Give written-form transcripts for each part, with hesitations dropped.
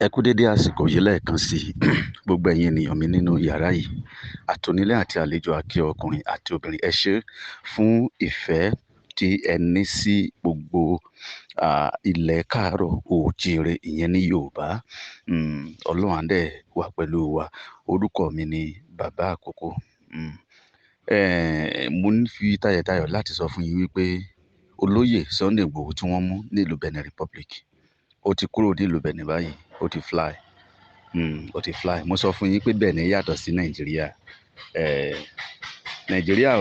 Ẹ kú dédé àsìkò yìí lẹ́ẹ̀kan sí i gbogbo ẹ̀yin ènìyàn mi nínú yàrá yìí àtònílé àti àlejò àti ọkùnrin àti obìnrin ẹ ṣé fún ìfẹ́ tí ẹ ní sí gbogbo ilẹ̀ káàárọ̀ oòjíire ìyẹn ní Yorùbá. Ọlọ́run á dẹ̀ wà pẹ̀lú wa. Orúkọ mi ni Bàbá Àkókò. Mo ń fi tayọ̀tayọ̀ láti sọ fún yín wípé olóyè Sunday Igboho tí wọ́n mú nílùú Benin Republic ó ti kúrò nílùú Benin báyìí, ó ti fly. Ó ti fly. Mo sọ fún yín pé Benin yàtọ̀ sí Nàìjíríà. Nàìjíríà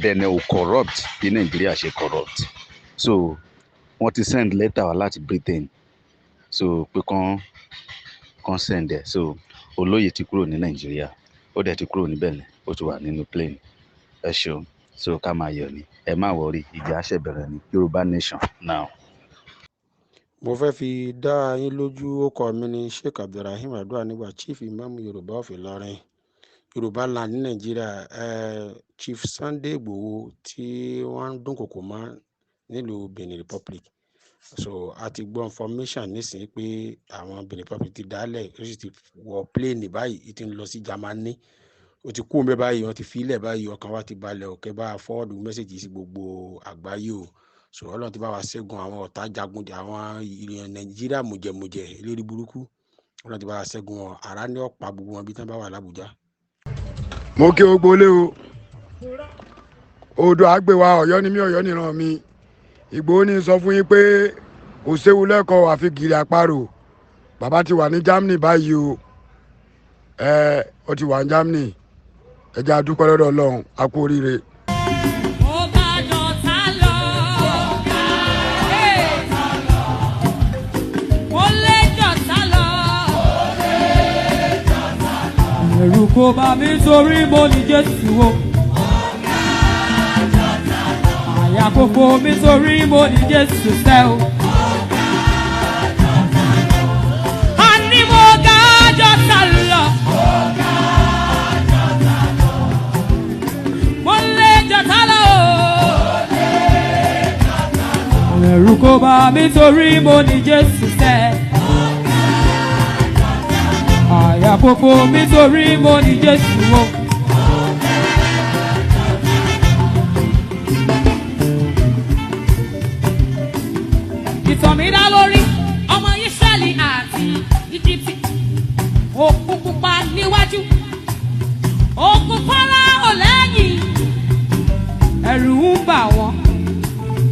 Benin ò corrupt bí Nàìjíríà ṣe corrupt. So wọ́n ti send letter wá láti Britain so pé kán send ẹ̀. So olóyè ti kúrò ní Nàìjíríà, ó dẹ̀ ti kúrò ní Benin, ó ti wà nínú plane. Ẹ ṣeun. So ká máa yọ̀ ni, ẹ má worry, ìjà ṣẹ̀ bẹ̀rẹ̀ ni. Yorùbá nation now. Mo fẹ́ fi dá yín lójú, orúkọ mi ni Sheikh Abdulrahim Aduanigba, Chief Imam Yorùbá of Ìlọrin, Yorùbá land ní Nàìjíríà. Chief Sunday Igboho tí wọ́n ń dúnkòkò mọ́ nílùú Benin Republic. So a ti gbọ́ information nísìnyí pé àwọn Benin Republic ti dálẹ̀, ó sì ti wọ plane báyìí, ti ń lọ sí Germany. Ó ti kú omi báyìí, wọ́n ti fi ilẹ̀ báyìí, ọkàn wa ti balẹ̀. Òkè bá forward message sí gbogbo àgbáyé o. So Ọlọ́run ti bá wa ṣẹ́gun àwọn ọ̀tá jagun, àwọn ìrìn Nàìjíríà mùjẹ̀mùjẹ̀ eléré burúkú. Ọlọ́run ti bá wa ṣẹ́gun wọn. Àrá ní ọ̀pá gbogbo wọn bí tán bá wà l'Àbújá. Mo kí gbogbo ilé o. Odò àgbèwà Ọ̀yọ́ ni mí, Ọ̀yọ́ nìran mi. Ìgbòho ní sọ fún yín pé kò séwu lẹ́kọ̀ọ́ àfi gìrì àparò. Bàbá ti wà ní Germany báyìí o. Ó ti wà ní Germany. Ẹ jẹ́ a dúpẹ́ lọ́dọ̀ Ọlọ́run, a kú oríire. Ẹ̀rù kò bà mí torí mo ní Jésù o. Àyà kò fò mí torí mo ní Jésù sẹ́ o. A ní mo ga jọ̀tá lọ. Mo lè jọ̀tá lọ o. Ẹ̀rù kò bà mí torí mo ní Jésù sẹ́. Àyà kòkò mi torí mo ní Jésù o. Ìtàn mi dá lórí ọmọ Ísírẹ́lì àti Íjíbítì. Òkun pupa níwájú, òkun Fáráò lẹ́yìn. Ẹ̀rù ń bà wọ́n,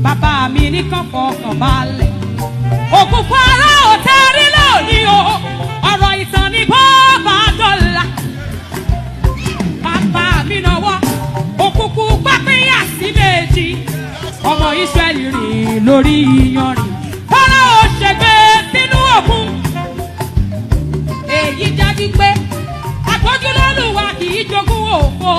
bàbá mi ní kán fọkàn balẹ̀. Òkun Fáráò tẹ́rí lónìí o. Ọ̀rọ̀ ìtàn ni bó bá dọ̀la. Bàbá mi náwó, òkùnkùn pápínyà sí méjì. Ọmọ Ísírẹ́lì rìn lórí iyanrìn. Fáráò ṣègbé sínú òkun. Èyí jáde pé àpọ́njú l'Olúwa kì í jogún òfo.